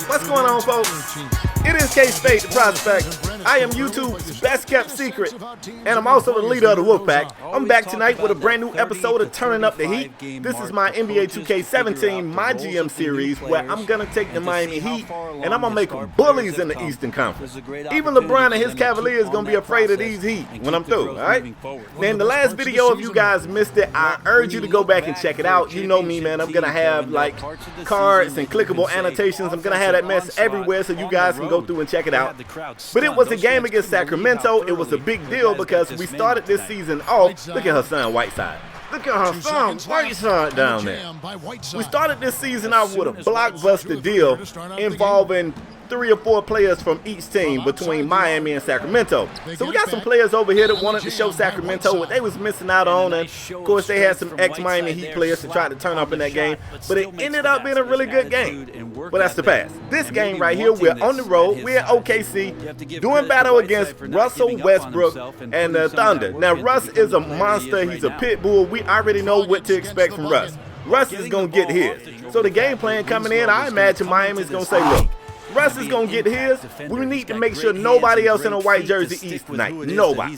What's going on, folks? It is KspadeTheProspect. I am YouTube's best kept secret, and I'm also the leader of the Wolfpack. I'm back tonight with a brand new episode of Turning Up the Heat. This is my NBA 2K17 MyGM series where I'm going to take the Miami Heat and I'm going to make them bullies in the Eastern Conference. Even LeBron and his Cavaliers going to be afraid of these Heat when I'm through, alright? In the last video, if you guys missed it, I urge you to go back and check it out. You know me, man. I'm going to have like cards and clickable annotations. I'm going to have that mess everywhere so you guys can go through and check it out. But it was a game against Sacramento. It was a big deal because we started this season off. Look at Hassan Whiteside. Look at Hassan Whiteside down there. We started this season off with a blockbuster deal involving 3 or 4 players from each team between Miami and Sacramento. So we got some players over here that wanted to show Sacramento what they was missing out on, and of course they had some ex-Miami Heat players to try to turn up in that game, but it ended up being a really good game. But that's the past. This game right here, we're on the road, we're in OKC, doing battle against Russell Westbrook and the Thunder. Now Russ is a monster, he's a pit bull. We already know what to expect from Russ. Russ is going to get his. So the game plan coming in, I imagine Miami's going to say, look, Russ is going to get his. We need to make sure nobody else in a white jersey eats tonight. Nobody.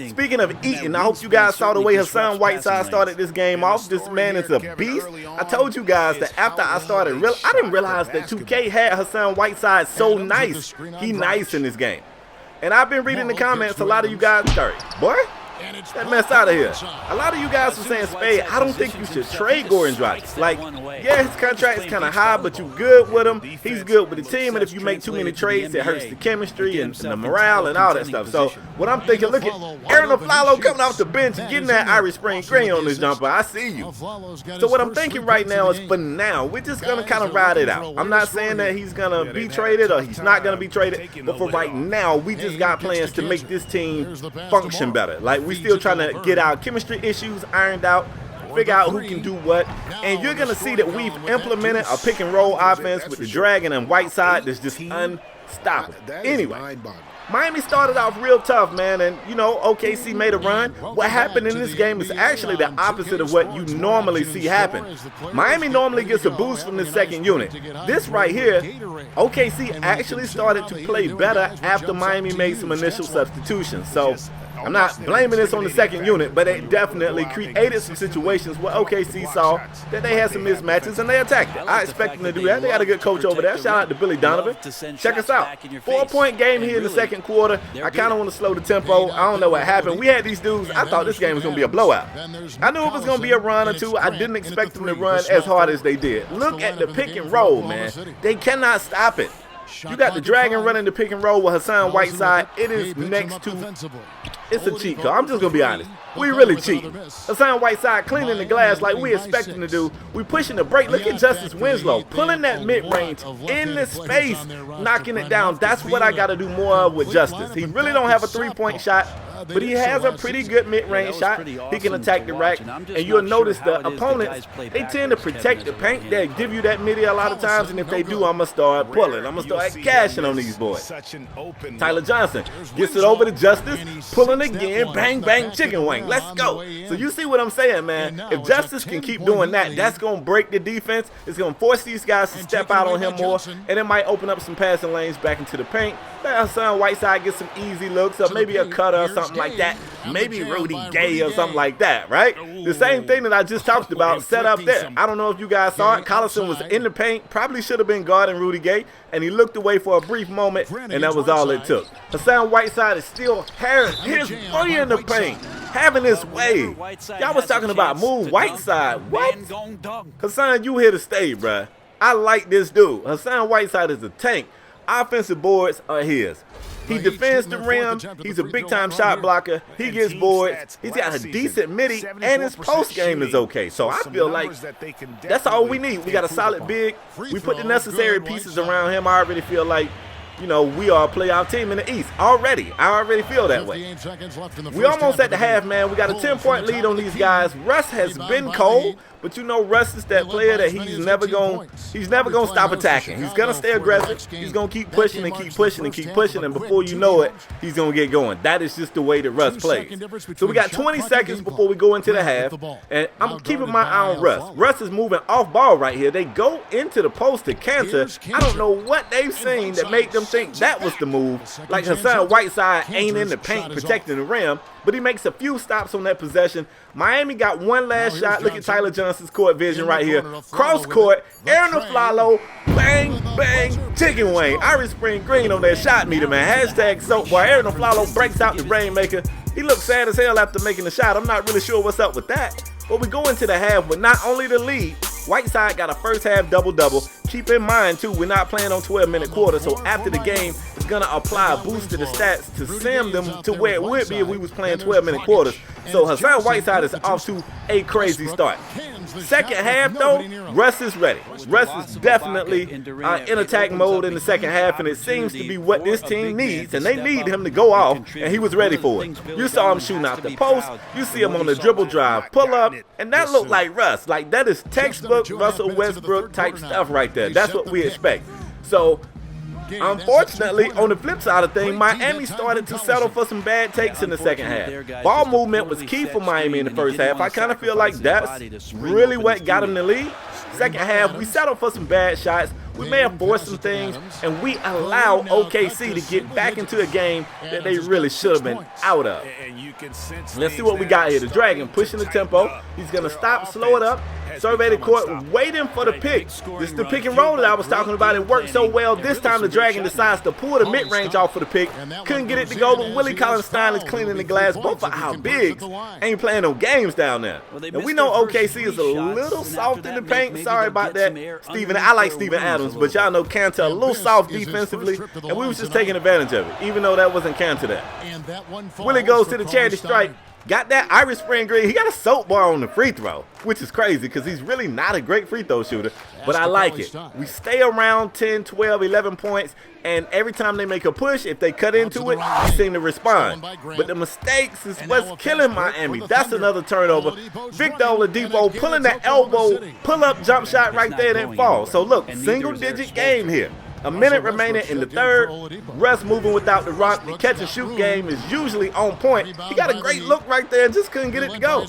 Speaking of eating, I hope you guys saw the way Hassan Whiteside started this game off. This man is a beast. I told you guys that after I started, I didn't realize that 2K had Hassan Whiteside so nice. He nice in this game. And I've been reading the comments. A lot of you guys, sorry, boy. That mess out of here. A lot of you guys were saying, Spade, I don't think you should trade Goran Dragic. Like, yeah, his contract is kind of high, but you good with him. He's good with the team, and if you make too many trades, it hurts the chemistry and the morale and all that stuff. So what I'm thinking, look at Aaron Aflalo coming off the bench and getting that Irish Spring green on this jumper. I see you. So what I'm thinking right now is, for now, we're just going to kind of ride it out. I'm not saying that he's going to be traded or he's not going to be traded, but for right now, we just got plans to make this team function better. Like, we still trying to get our chemistry issues ironed out, figure out who can do what, and you're going to see that we've implemented a pick and roll offense with the Dragon and Whiteside that's just unstoppable. Anyway, Miami started off real tough, man, and you know, OKC made a run. What happened in this game is actually the opposite of what you normally see happen. Miami normally gets a boost from the second unit. This right here, OKC actually started to play better after Miami made some initial substitutions. So I'm not blaming this on the second unit, but it definitely created some situations where OKC saw that they had some mismatches and they attacked it. I expect them to do that. They got a good coach over there. Shout out to Billy Donovan. Check us out. 4-point game here in the second quarter. I kind of want to slow the tempo. I don't know what happened. We had these dudes. I thought this game was going to be a blowout. I knew it was going to be a run or two. I didn't expect them to run as hard as they did. Look at the pick and roll, man. They cannot stop it. You got the Dragon running the pick and roll with Hassan Whiteside. It is next to, it's a cheat code. I'm just going to be honest. We really cheating. Hassan Whiteside cleaning the glass like we expect him to do. We pushing the break. Look at Justice Winslow pulling that mid-range in the space, knocking it down. That's what I got to do more of with Justice. He really don't have a three-point shot, but he has a pretty good mid-range shot. He can attack the rack, and you'll notice the opponents, they tend to protect the paint. They give you that midi a lot of times, and if they do, I'm going to start pulling. I'm going to start cashing on these boys. Tyler Johnson gets it over to Justice, pulling again, bang, bang, chicken wing. Let's go. So you see what I'm saying, man? If Justice can keep doing that, that's going to break the defense. It's going to force these guys to step out on him more, and it might open up some passing lanes back into the paint. Hassan Whiteside gets some easy looks, or maybe a cutter or something like that. Maybe Rudy Gay or something like that, right? The same thing that I just talked about set up there. I don't know if you guys saw it. Collison was in the paint, probably should have been guarding Rudy Gay, and he looked away for a brief moment, and that was all it took. Hassan Whiteside is still having his way in the paint, having his way. Y'all was talking about move Whiteside. What? Hassan, you here to stay, bruh. I like this dude. Hassan Whiteside is a tank. Offensive boards are his. He defends the rim. He's a big-time shot blocker. He gets boards. He's got a decent midi, and his post game is okay. So I feel like that's all we need. We got a solid big. We put the necessary pieces around him. I already feel like you know, we are a playoff team in the East already. I already feel that way. We almost at the half, man. We got a 10-point lead on these guys. Russ has been cold, but you know Russ is that player that he's never gonna stop attacking. He's gonna stay aggressive. He's gonna keep pushing and keep pushing and keep pushing, and before you know it, he's gonna get going. That is just the way that Russ plays. So we got 20 seconds before we go into the half, and I'm keeping my eye on Russ. Russ is moving off ball right here. They go into the post to Cantor. I don't know what they've seen that made them think that was the move. Like Hassan Whiteside ain't in the paint protecting the rim, but he makes a few stops on that possession. Miami got one last shot. Look at Tyler Johnson's court vision right here. Cross court, Aaron Aflalo, bang, bang, chicken wing. Irish Spring Green on that shot meter, man. Hashtag soap boy. Aaron Aflalo breaks out the rainmaker. He looks sad as hell after making the shot. I'm not really sure what's up with that. But we go into the half with not only the lead, Whiteside got a first half double-double. Keep in mind, too, we're not playing on 12-minute quarters, so after the game, it's going to apply a boost to the stats to sim them to where it would be if we was playing 12-minute quarters. So Hassan Whiteside is off to a crazy start. Second half, though, Russ is ready. Russ is definitely in attack mode in the second half, and it seems to be what this team needs, and they need him to go off, and he was ready for it. You saw him shooting out the post. You see him on the dribble drive, pull up, and that looked like Russ. Like, that is textbook Russell Westbrook type stuff right there. That's what we expect. So, unfortunately, on the flip side of things, Miami started to settle for some bad takes in the second half. Ball movement was key for Miami in the first half. I kind of feel like that's really what got them the lead. Second half, we settled for some bad shots. We may have forced some things, and we allowed OKC to get back into a game that they really should have been out of. Let's see what we got here. The Dragon pushing the tempo. He's going to stop, slow it up, survey the court, waiting for the pick. This is the pick and roll that I was talking about. It worked so well. This time the Dragon decides to pull the mid-range off for the pick. Couldn't get it to go, but Willie Cauley-Stein is cleaning the glass. Both of our bigs ain't playing no games down there. And we know OKC is a little soft in the paint. Sorry about that, Steven. I like Steven Adams, but y'all know Cantor a little soft defensively, and we was just taking advantage of it, even though that wasn't Cantor there. Willie goes to the charity strike. Got that Irish Spring Green. He got a soap bar on the free throw, which is crazy because he's really not a great free throw shooter, but I like it. We stay around 10, 12, 11 points, and every time they make a push, if they cut into it, we seem to respond. But the mistakes is what's killing Miami. That's another turnover. Victor Oladipo pulling that elbow, pull-up jump shot right there, then fall. So look, single-digit game here. A minute remaining in the third. Russ moving without the rock. The catch-and-shoot game is usually on point. He got a great look right there and just couldn't get it to go.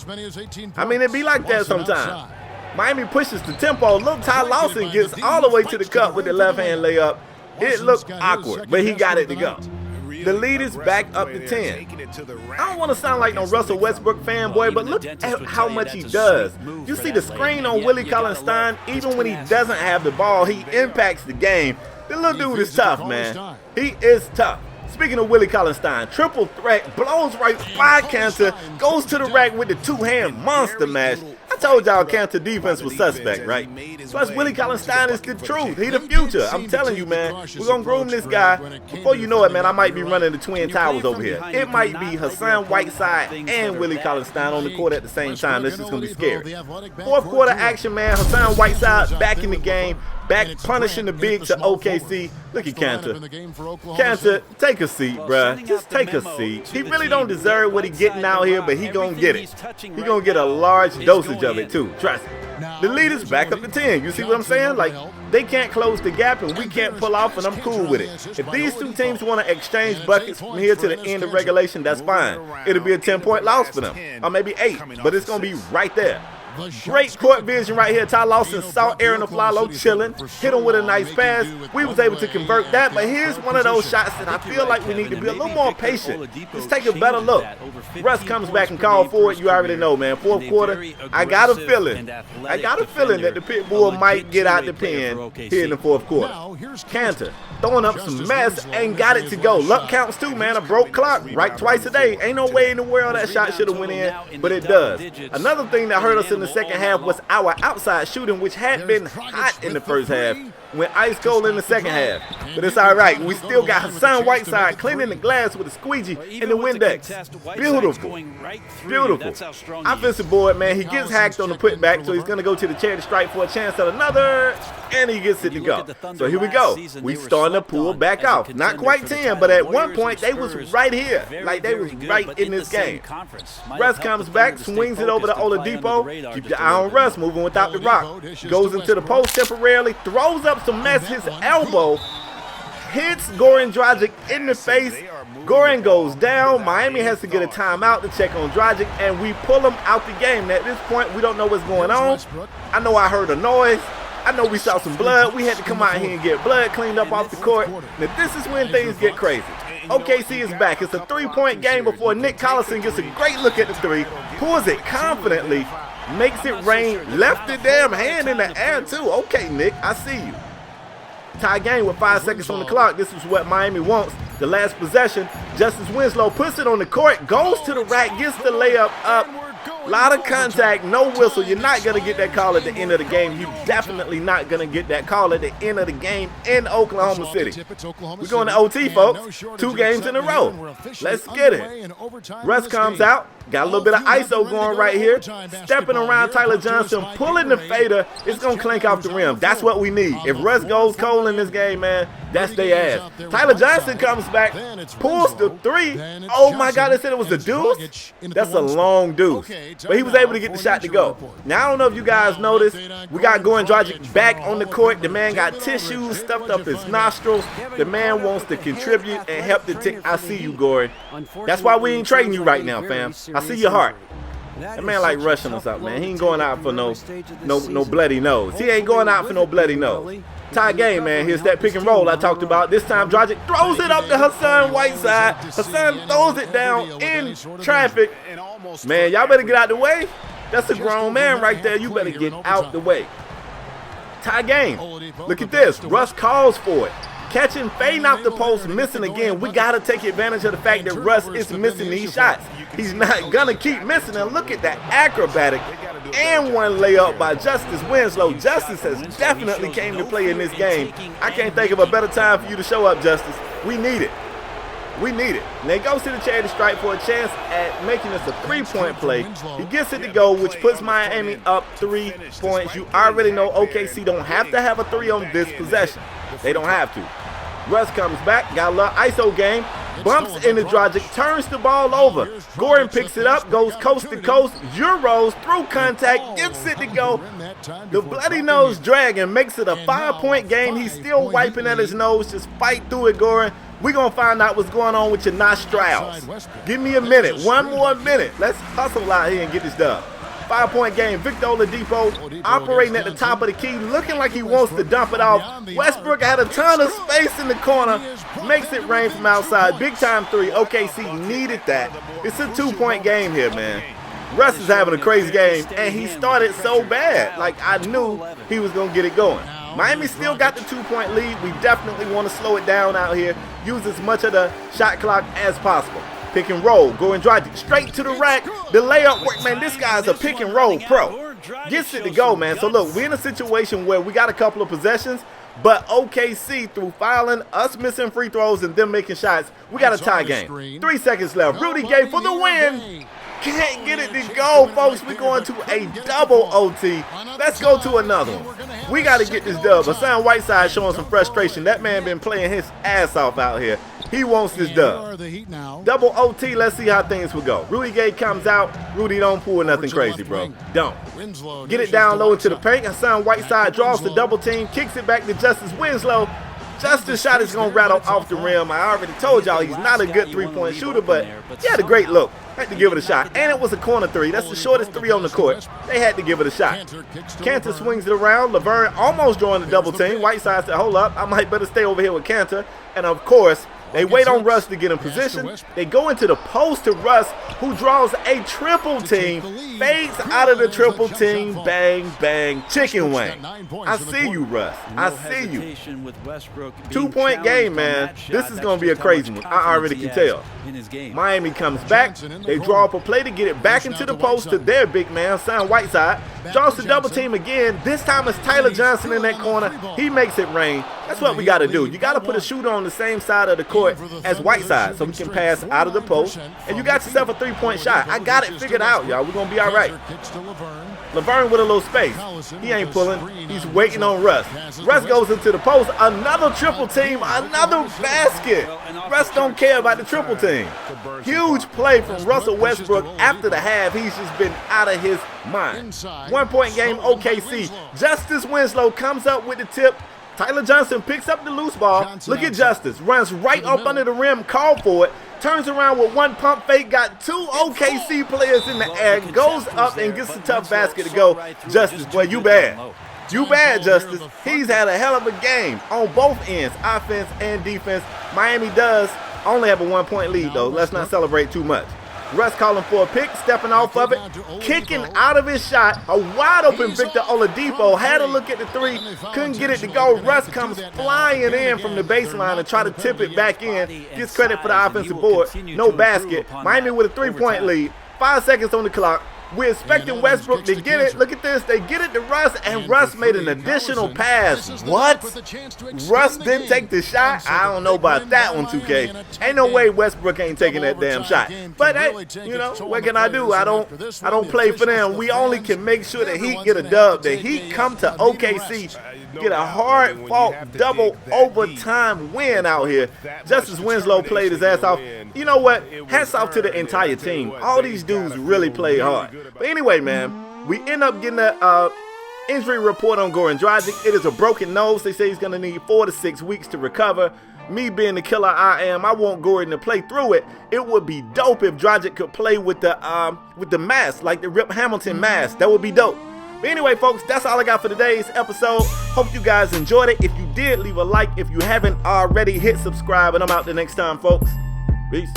I mean, it be like that sometimes. Miami pushes the tempo. Look, Ty Lawson gets all the way to the cup with the left-hand layup. It looked awkward, but he got it to go. The lead is back up to 10. I don't want to sound like no Russell Westbrook fanboy, but look at how much he does. You see the screen on Willie Cauley-Stein. Even when he doesn't have the ball, he impacts the game. The little dude is tough, man. He is tough. Speaking of Willie Cauley-Stein, triple threat, blows right by Cantor, goes to the rack with the two-hand monster mash. I told y'all Cantor defense was suspect, right? Plus, Willie Cauley-Stein is the truth. He the future. I'm telling you, man. We're going to groom this guy. Before you know it, man, I might be running the Twin Towers over here. It might be Hassan Whiteside and Willie Cauley-Stein on the court at the same time. This is going to be scary. Fourth quarter action, man. Hassan Whiteside back in the game. Back punishing the big to OKC. Look at Cantor. Cantor, take a seat, bruh. Just take a seat. He really don't deserve what he getting out here, but he gonna get it. He gonna get a large dosage of it too. Trust me. The lead is back up to 10. You see what I'm saying? Like, they can't close the gap and we can't pull off, and I'm cool with it. If these two teams want to exchange buckets from here to the end of regulation, that's fine. It'll be a 10-point loss for them, or maybe 8, but it's gonna be right there. Great court vision right here. Ty Lawson saw Aaron Aflalo chilling, hit him with a nice pass. We was able to convert that, but here's one of those shots that I feel like we need to be a little more patient. Let's take a better look. Russ comes back and calls for it. You already know, man. Fourth quarter, I got a feeling. I got a feeling that the pit bull might get out the pen here in the fourth quarter. Cantor throwing up some mess and got it to go. Luck counts too, man. A broke clock, right twice a day. Ain't no way in the world that shot should have went in, but it does. Another thing that hurt us in the second half was our outside shooting, which had been hot in the first half. went ice cold in the second half. But it's all right. We still got Hassan Whiteside cleaning the glass with a squeegee in the Windex. Beautiful. Beautiful. Offensive board, man. He gets hacked on the putback, so he's going to go to the charity stripe for a chance at another, and he gets it to go. So here we go. We starting to pull back off. Not quite 10, but at one point, they was right here. Like, they was right in this game. Russ comes back, swings it over to Oladipo. Keep your eye on Russ, moving without the rock. Goes into the post temporarily, throws up some mess, his elbow hits Goran Dragic in the face. Goran goes down. Miami has to get a timeout to check on Dragic, and we pull him out the game. At this point, we don't know what's going on. I know I heard a noise. I know we saw some blood. We had to come out here and get blood cleaned up off the court. Now, this is when things get crazy. OKC is back. It's a three-point game before Nick Collison gets a great look at the three, pulls it confidently, makes it rain, left the damn hand in the air too. Okay, Nick, I see you. Tie game with 5 seconds on the clock. This is what Miami wants. The last possession, Justice Winslow puts it on the court, goes to the rack, gets the layup up. A lot of contact, no whistle. You're not going to get that call at the end of the game. You're definitely not going to get that call at the end of the game in Oklahoma City. We're going to OT, folks. 2 games in a row. Let's get it. Russ comes out. Got a little bit of ISO going right here. Stepping around Tyler Johnson, pulling the fader. It's going to clank off the rim. That's what we need. If Russ goes cold in this game, man, that's their ass. Tyler Johnson comes back, pulls the three. Oh, my God, they said it was a deuce? That's a long deuce. But he was able to get the shot to go. Now, I don't know if you guys noticed, we got Goran Dragic back on the court. The man got tissues stuffed up his nostrils. The man wants to contribute and help the team. I see you, Goran. That's why we ain't trading you right now, fam. I see your heart. That man like rushing us up, man. He ain't going out for no bloody nose. He ain't going out for no bloody nose. Tie game, man. Here's that pick and roll I talked about. This time, Dragic throws it up to Hassan Whiteside. Hassan throws it down in traffic. Man, y'all better get out the way. That's a grown man right there. You better get out the way. Tie game. Look at this. Russ calls for it. Catching, fading out the post, missing again. We got to take advantage of the fact that Russ is missing these shots. He's not going to keep missing. And look at that acrobatic and one layup by Justice Winslow. Justice has definitely came to play in this game. I can't think of a better time for you to show up, Justice. We need it. We need it. And he goes to the charity stripe for a chance at making us a three-point play. He gets it to go, which puts Miami up 3 points. You already know OKC don't have to have a 3 on this possession. They don't have to. Russ comes back, got a little ISO game, bumps into Dragic, turns the ball over. Goran picks it up, goes coast to coast, Euros through contact, gets it to go. The bloody nose dragon makes it a 5-point game. He's still wiping at his nose. Just fight through it, Goran. We're going to find out what's going on with your nostrils. Give me a minute, 1 more minute. Let's hustle out here and get this done. 5-point game. Victor Oladipo operating at the top of the key, looking like he wants to dump it off. Westbrook had a ton of space in the corner, makes it rain from outside. Big time 3. OKC needed that. It's a 2-point game here, man. Russ is having a crazy game, and he started so bad. Like, I knew he was going to get it going. Miami still got the 2-point lead. We definitely want to slow it down out here. Use as much of the shot clock as possible. Pick and roll, Goran Dragic straight to the rack. The layup work, man. This guy's a pick and roll pro. Gets it to go, man. So look, we're in a situation where we got a couple of possessions, but OKC, through fouling, us missing free throws, and them making shots, we got a tie game. 3 seconds left. Rudy Gay for the win. Can't get it to go, folks. We're going to a double OT. Let's go to another one. We got to get this dub. Hassan Whiteside showing some frustration. That man been playing his ass off out here. He wants this dub. Double OT. Let's see how things will go. Rudy Gay comes out. Rudy, don't pull nothing crazy, bro. Don't. Get it down low into the paint. Hassan Whiteside draws the double team. Kicks it back to Justice Winslow. Justice shot is going to rattle off the rim. I already told y'all he's not a good three-point shooter, but he had a great look. Had to give it a shot. And it was a corner 3. That's the shortest 3 on the court. They had to give it a shot. Kanter swings it around. Laverne almost drawing the double team. Whiteside said, hold up, I might better stay over here with Kanter. And, of course, they wait on Russ to get in position. They go into the post to Russ, who draws a triple team, fades out of the triple team, bang, bang, chicken wing. I see you, Russ. I see you. 2-point game, man. This is going to be a crazy one. I already can tell. Miami comes back. They draw up a play to get it back into the post to their big man, Hassan Whiteside. Draws the double team again. This time it's Tyler Johnson in that corner. He makes it rain. That's what we got to do. You got to put a shooter on the same side of the court as Whiteside so he can pass out of the post. And you got yourself a 3-point shot. I got it figured out, y'all. We're going to be all right. Laverne with a little space. He ain't pulling. He's waiting on Russ. Russ goes into the post. Another triple team. Another basket. Russ don't care about the triple team. Huge play from Russell Westbrook after the half. He's just been out of his mind. 1-point game OKC. Justice Winslow comes up with the tip. Tyler Johnson picks up the loose ball. Look at Justice. Runs right up under the rim. Called for it. Turns around with one pump fake. Got two OKC players in the air. Goes up and gets a tough basket to go. Justice, boy, you bad. You bad, Justice. He's had a hell of a game on both ends, offense and defense. Miami does only have a 1-point lead, though. Let's not celebrate too much. Russ calling for a pick, stepping off of it, kicking out of his shot. A wide open Victor Oladipo had a look at the three, couldn't get it to go. Russ comes flying in from the baseline and try to tip it back in. Gets credit for the offensive board. No basket. Miami with a 3-point lead. 5 seconds on the clock. We're expecting Westbrook to get it. Look at this. They get it to Russ, and Russ made an additional pass. What? Russ didn't take the shot? I don't know about that one, 2K. Ain't no way Westbrook ain't taking that damn shot. But hey, you know, what can I do? I don't play for them. We only can make sure the Heat get a dub. The Heat come to OKC, get a hard-fought double overtime win out here. Justice Winslow played his ass off. You know what? Hats off to the entire team. All these dudes really play hard. But anyway, man, we end up getting an injury report on Goran Dragic. It is a broken nose. They say he's going to need 4 to 6 weeks to recover. Me being the killer I am, I want Goran to play through it. It would be dope if Dragic could play with the mask, like the Rip Hamilton mask. That would be dope. But anyway, folks, that's all I got for today's episode. Hope you guys enjoyed it. If you did, leave a like. If you haven't already, hit subscribe. And I'm out the next time, folks. Peace.